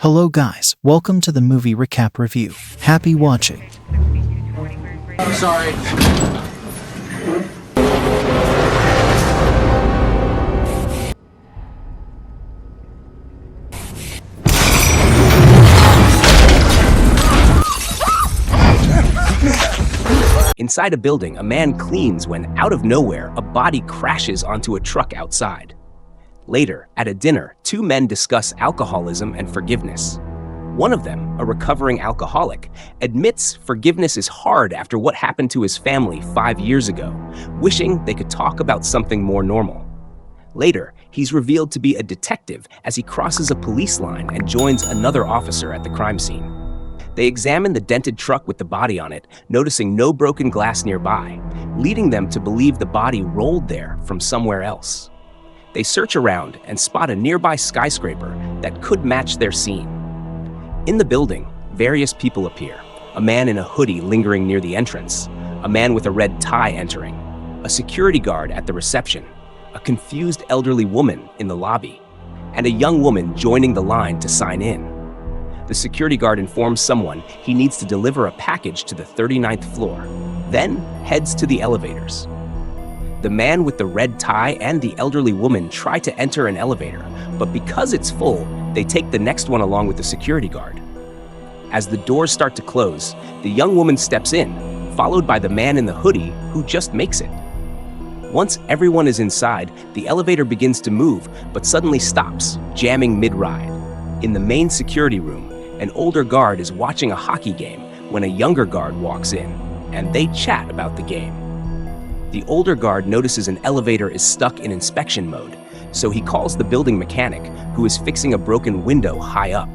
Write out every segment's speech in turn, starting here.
Hello guys, welcome to the movie recap review. Happy watching. Sorry. Inside a building, a man cleans when, out of nowhere, a body crashes onto a truck outside. Later, at a dinner, two men discuss alcoholism and forgiveness. One of them, a recovering alcoholic, admits forgiveness is hard after what happened to his family 5 years ago, wishing they could talk about something more normal. Later, he's revealed to be a detective as he crosses a police line and joins another officer at the crime scene. They examine the dented truck with the body on it, noticing no broken glass nearby, leading them to believe the body rolled there from somewhere else. They search around and spot a nearby skyscraper that could match their scene. In the building, various people appear. A man in a hoodie lingering near the entrance, a man with a red tie entering, a security guard at the reception, a confused elderly woman in the lobby, and a young woman joining the line to sign in. The security guard informs someone he needs to deliver a package to the 39th floor, then heads to the elevators. The man with the red tie and the elderly woman try to enter an elevator, but because it's full, they take the next one along with the security guard. As the doors start to close, the young woman steps in, followed by the man in the hoodie who just makes it. Once everyone is inside, the elevator begins to move, but suddenly stops, jamming mid-ride. In the main security room, an older guard is watching a hockey game when a younger guard walks in, and they chat about the game. The older guard notices an elevator is stuck in inspection mode, so he calls the building mechanic, who is fixing a broken window high up.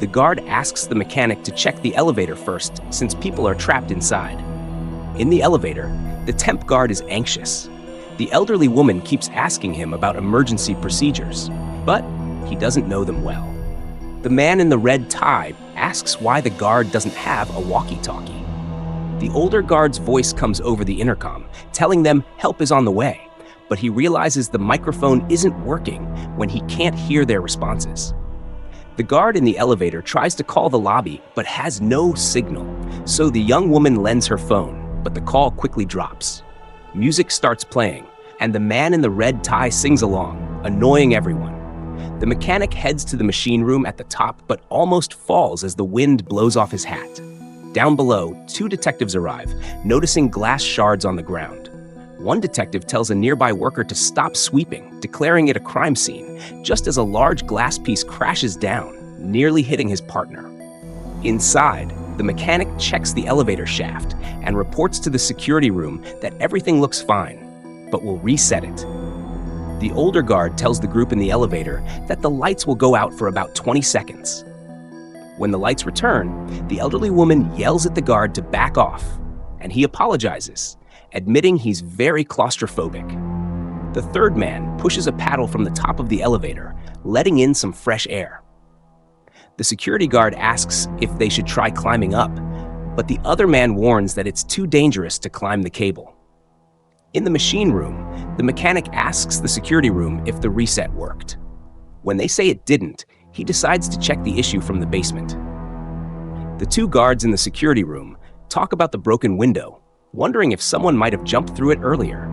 The guard asks the mechanic to check the elevator first, since people are trapped inside. In the elevator, the temp guard is anxious. The elderly woman keeps asking him about emergency procedures, but he doesn't know them well. The man in the red tie asks why the guard doesn't have a walkie-talkie. The older guard's voice comes over the intercom, telling them help is on the way, but he realizes the microphone isn't working when he can't hear their responses. The guard in the elevator tries to call the lobby, but has no signal, so the young woman lends her phone, but the call quickly drops. Music starts playing, and the man in the red tie sings along, annoying everyone. The mechanic heads to the machine room at the top, but almost falls as the wind blows off his hat. Down below, two detectives arrive, noticing glass shards on the ground. One detective tells a nearby worker to stop sweeping, declaring it a crime scene, just as a large glass piece crashes down, nearly hitting his partner. Inside, the mechanic checks the elevator shaft and reports to the security room that everything looks fine, but will reset it. The older guard tells the group in the elevator that the lights will go out for about 20 seconds. When the lights return, the elderly woman yells at the guard to back off, and he apologizes, admitting he's very claustrophobic. The third man pushes a paddle from the top of the elevator, letting in some fresh air. The security guard asks if they should try climbing up, but the other man warns that it's too dangerous to climb the cable. In the machine room, the mechanic asks the security room if the reset worked. When they say it didn't, he decides to check the issue from the basement. The two guards in the security room talk about the broken window, wondering if someone might have jumped through it earlier.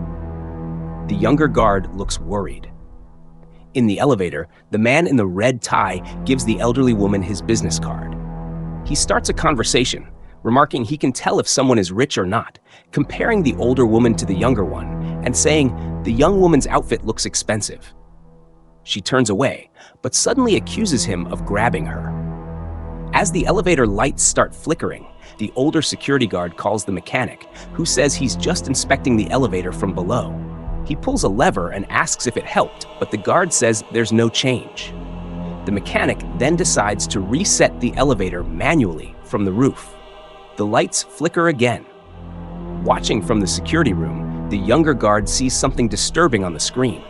The younger guard looks worried. In the elevator, the man in the red tie gives the elderly woman his business card. He starts a conversation, remarking he can tell if someone is rich or not, comparing the older woman to the younger one, and saying the young woman's outfit looks expensive. She turns away, but suddenly accuses him of grabbing her. As the elevator lights start flickering, the older security guard calls the mechanic, who says he's just inspecting the elevator from below. He pulls a lever and asks if it helped, but the guard says there's no change. The mechanic then decides to reset the elevator manually from the roof. The lights flicker again. Watching from the security room, the younger guard sees something disturbing on the screen.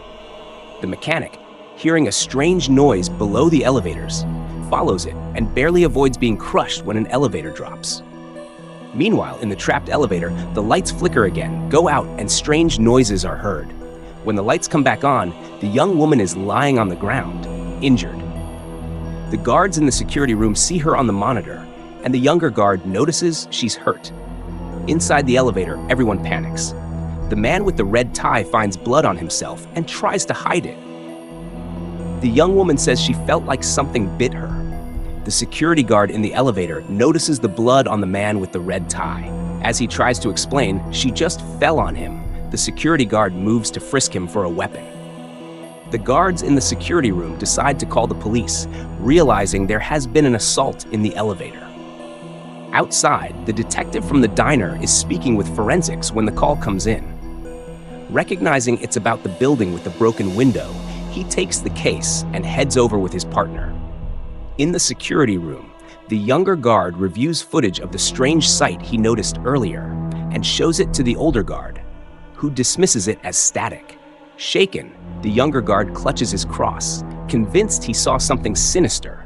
The mechanic, hearing a strange noise below the elevators, follows it and barely avoids being crushed when an elevator drops. Meanwhile, in the trapped elevator, the lights flicker again, go out, and strange noises are heard. When the lights come back on, the young woman is lying on the ground, injured. The guards in the security room see her on the monitor, and the younger guard notices she's hurt. Inside the elevator, everyone panics. The man with the red tie finds blood on himself and tries to hide it. The young woman says she felt like something bit her. The security guard in the elevator notices the blood on the man with the red tie. As he tries to explain, she just fell on him. The security guard moves to frisk him for a weapon. The guards in the security room decide to call the police, realizing there has been an assault in the elevator. Outside, the detective from the diner is speaking with forensics when the call comes in. Recognizing it's about the building with the broken window, he takes the case and heads over with his partner. In the security room, the younger guard reviews footage of the strange sight he noticed earlier and shows it to the older guard, who dismisses it as static. Shaken, the younger guard clutches his cross, convinced he saw something sinister,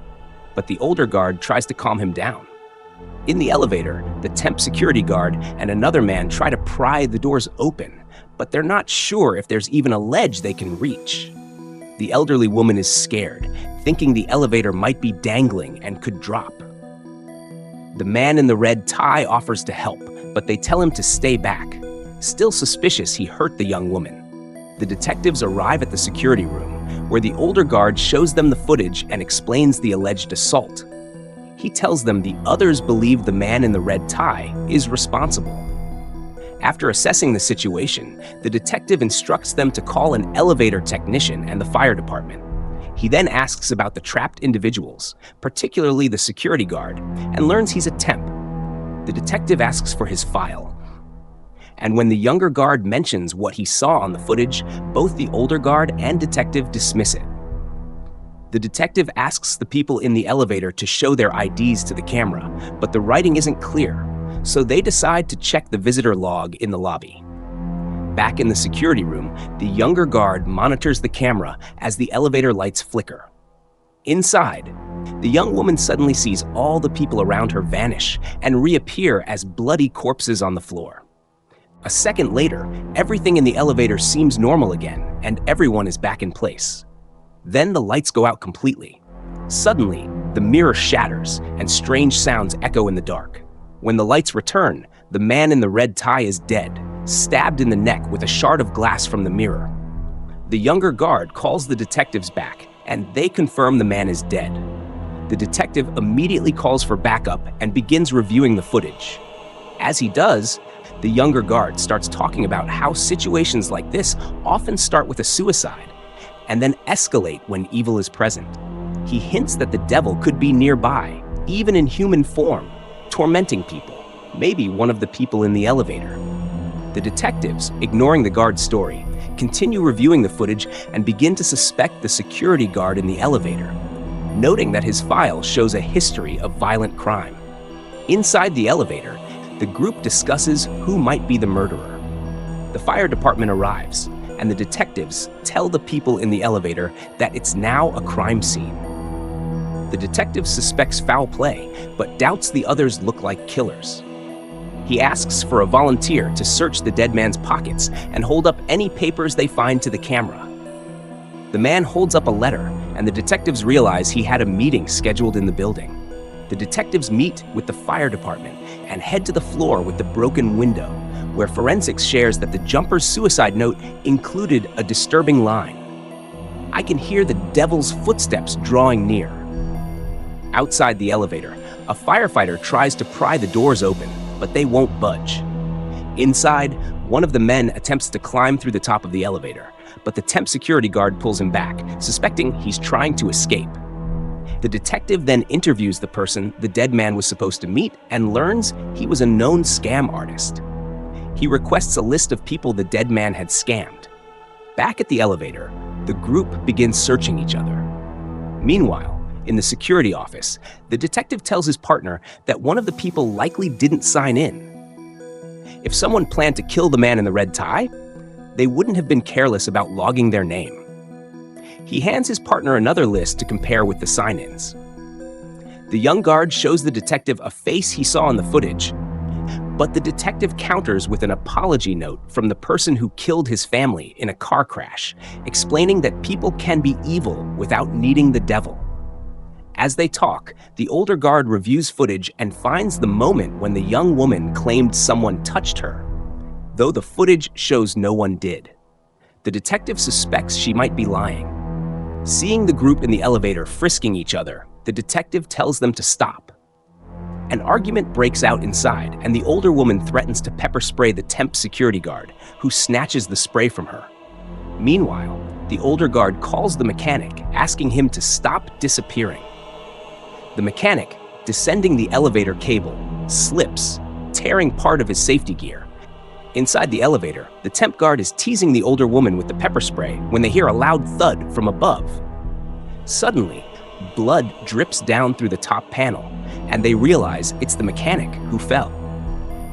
but the older guard tries to calm him down. In the elevator, the temp security guard and another man try to pry the doors open, but they're not sure if there's even a ledge they can reach. The elderly woman is scared, thinking the elevator might be dangling and could drop. The man in the red tie offers to help, but they tell him to stay back. Still suspicious he hurt the young woman. The detectives arrive at the security room, where the older guard shows them the footage and explains the alleged assault. He tells them the others believe the man in the red tie is responsible. After assessing the situation, the detective instructs them to call an elevator technician and the fire department. He then asks about the trapped individuals, particularly the security guard, and learns he's a temp. The detective asks for his file. And when the younger guard mentions what he saw on the footage, both the older guard and detective dismiss it. The detective asks the people in the elevator to show their IDs to the camera, but the writing isn't clear, so they decide to check the visitor log in the lobby. Back in the security room, the younger guard monitors the camera as the elevator lights flicker. Inside, the young woman suddenly sees all the people around her vanish and reappear as bloody corpses on the floor. A second later, everything in the elevator seems normal again, and everyone is back in place. Then the lights go out completely. Suddenly, the mirror shatters and strange sounds echo in the dark. When the lights return, the man in the red tie is dead, stabbed in the neck with a shard of glass from the mirror. The younger guard calls the detectives back, and they confirm the man is dead. The detective immediately calls for backup and begins reviewing the footage. As he does, the younger guard starts talking about how situations like this often start with a suicide and then escalate when evil is present. He hints that the devil could be nearby, even in human form, tormenting people, maybe one of the people in the elevator. The detectives, ignoring the guard's story, continue reviewing the footage and begin to suspect the security guard in the elevator, noting that his file shows a history of violent crime. Inside the elevator, the group discusses who might be the murderer. The fire department arrives, and the detectives tell the people in the elevator that it's now a crime scene. The detective suspects foul play, but doubts the others look like killers. He asks for a volunteer to search the dead man's pockets and hold up any papers they find to the camera. The man holds up a letter, and the detectives realize he had a meeting scheduled in the building. The detectives meet with the fire department and head to the floor with the broken window, where forensics shares that the jumper's suicide note included a disturbing line. "I can hear the devil's footsteps drawing near." Outside the elevator, a firefighter tries to pry the doors open, but they won't budge. Inside, one of the men attempts to climb through the top of the elevator, but the temp security guard pulls him back, suspecting he's trying to escape. The detective then interviews the person the dead man was supposed to meet and learns he was a known scam artist. He requests a list of people the dead man had scammed. Back at the elevator, the group begins searching each other. Meanwhile, in the security office, the detective tells his partner that one of the people likely didn't sign in. If someone planned to kill the man in the red tie, they wouldn't have been careless about logging their name. He hands his partner another list to compare with the sign-ins. The young guard shows the detective a face he saw in the footage, but the detective counters with an apology note from the person who killed his family in a car crash, explaining that people can be evil without needing the devil. As they talk, the older guard reviews footage and finds the moment when the young woman claimed someone touched her, though the footage shows no one did. The detective suspects she might be lying. Seeing the group in the elevator frisking each other, the detective tells them to stop. An argument breaks out inside, and the older woman threatens to pepper spray the temp security guard, who snatches the spray from her. Meanwhile, the older guard calls the mechanic, asking him to stop disappearing. The mechanic, descending the elevator cable, slips, tearing part of his safety gear. Inside the elevator, the temp guard is teasing the older woman with the pepper spray when they hear a loud thud from above. Suddenly, blood drips down through the top panel, and they realize it's the mechanic who fell.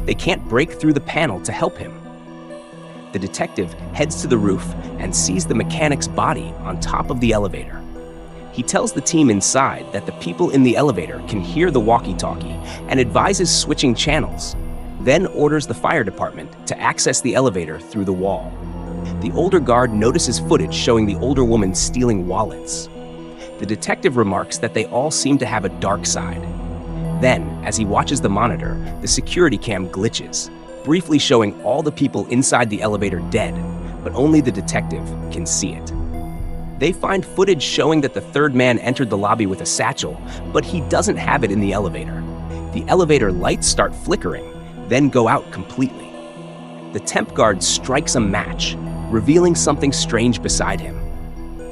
They can't break through the panel to help him. The detective heads to the roof and sees the mechanic's body on top of the elevator. He tells the team inside that the people in the elevator can hear the walkie-talkie and advises switching channels, then orders the fire department to access the elevator through the wall. The older guard notices footage showing the older woman stealing wallets. The detective remarks that they all seem to have a dark side. Then, as he watches the monitor, the security cam glitches, briefly showing all the people inside the elevator dead, but only the detective can see it. They find footage showing that the third man entered the lobby with a satchel, but he doesn't have it in the elevator. The elevator lights start flickering, then go out completely. The temp guard strikes a match, revealing something strange beside him.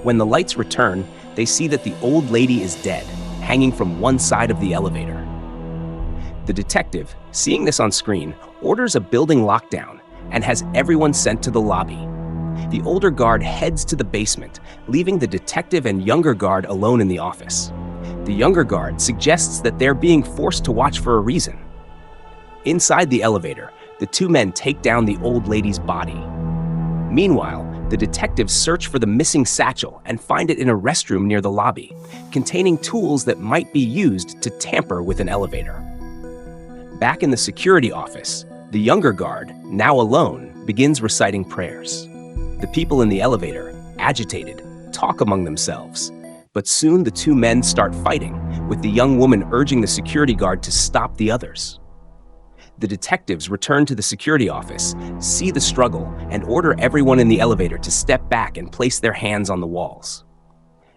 When the lights return, they see that the old lady is dead, hanging from one side of the elevator. The detective, seeing this on screen, orders a building lockdown and has everyone sent to the lobby. The older guard heads to the basement, leaving the detective and younger guard alone in the office. The younger guard suggests that they're being forced to watch for a reason. Inside the elevator, the two men take down the old lady's body. Meanwhile, the detectives search for the missing satchel and find it in a restroom near the lobby, containing tools that might be used to tamper with an elevator. Back in the security office, the younger guard, now alone, begins reciting prayers. The people in the elevator, agitated, talk among themselves. But soon the two men start fighting, with the young woman urging the security guard to stop the others. The detectives return to the security office, see the struggle, and order everyone in the elevator to step back and place their hands on the walls.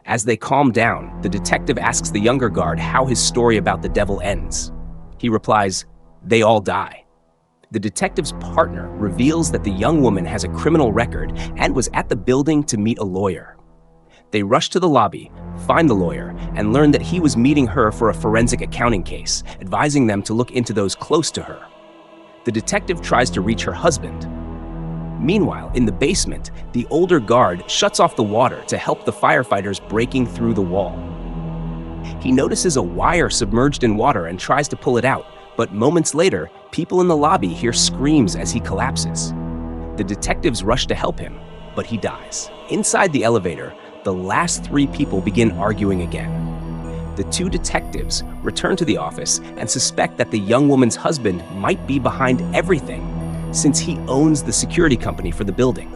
As they calm down, the detective asks the younger guard how his story about the devil ends. He replies, "They all die." The detective's partner reveals that the young woman has a criminal record and was at the building to meet a lawyer. They rush to the lobby, find the lawyer, and learn that he was meeting her for a forensic accounting case, advising them to look into those close to her. The detective tries to reach her husband. Meanwhile, in the basement, the older guard shuts off the water to help the firefighters breaking through the wall. He notices a wire submerged in water and tries to pull it out, but moments later, people in the lobby hear screams as he collapses. The detectives rush to help him, but he dies. Inside the elevator, the last three people begin arguing again. The two detectives return to the office and suspect that the young woman's husband might be behind everything, since he owns the security company for the building.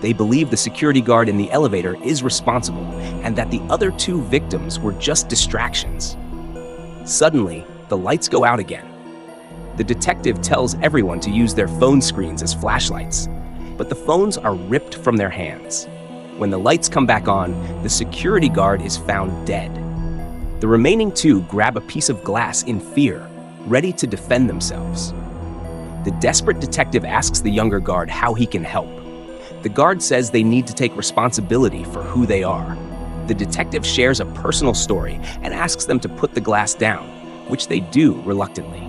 They believe the security guard in the elevator is responsible and that the other two victims were just distractions. Suddenly, the lights go out again. The detective tells everyone to use their phone screens as flashlights, but the phones are ripped from their hands. When the lights come back on, the security guard is found dead. The remaining two grab a piece of glass in fear, ready to defend themselves. The desperate detective asks the younger guard how he can help. The guard says they need to take responsibility for who they are. The detective shares a personal story and asks them to put the glass down, which they do reluctantly.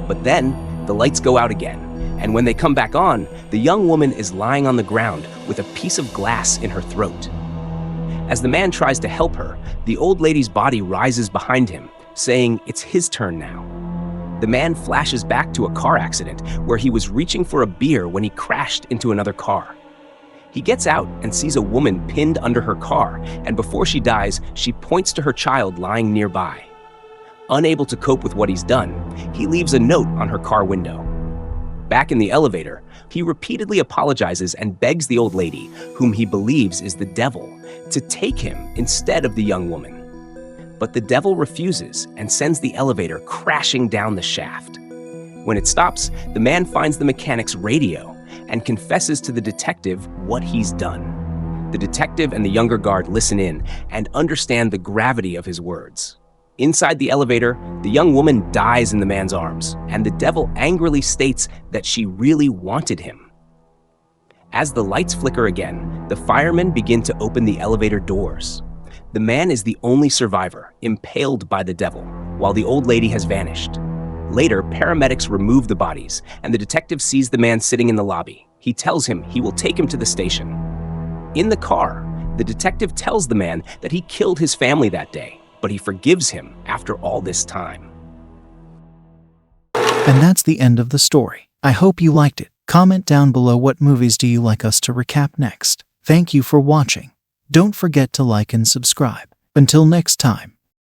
But then, the lights go out again, and when they come back on, the young woman is lying on the ground with a piece of glass in her throat. As the man tries to help her, the old lady's body rises behind him, saying it's his turn now. The man flashes back to a car accident where he was reaching for a beer when he crashed into another car. He gets out and sees a woman pinned under her car, and before she dies, she points to her child lying nearby. Unable to cope with what he's done, he leaves a note on her car window. Back in the elevator, he repeatedly apologizes and begs the old lady, whom he believes is the devil, to take him instead of the young woman. But the devil refuses and sends the elevator crashing down the shaft. When it stops, the man finds the mechanic's radio and confesses to the detective what he's done. The detective and the younger guard listen in and understand the gravity of his words. Inside the elevator, the young woman dies in the man's arms, and the devil angrily states that she really wanted him. As the lights flicker again, the firemen begin to open the elevator doors. The man is the only survivor, impaled by the devil, while the old lady has vanished. Later, paramedics remove the bodies, and the detective sees the man sitting in the lobby. He tells him he will take him to the station. In the car, the detective tells the man that he killed his family that day, but he forgives him after all this time. And that's the end of the story. I hope you liked it. Comment down below what movies do you like us to recap next. Thank you for watching. Don't forget to like and subscribe. Until next time.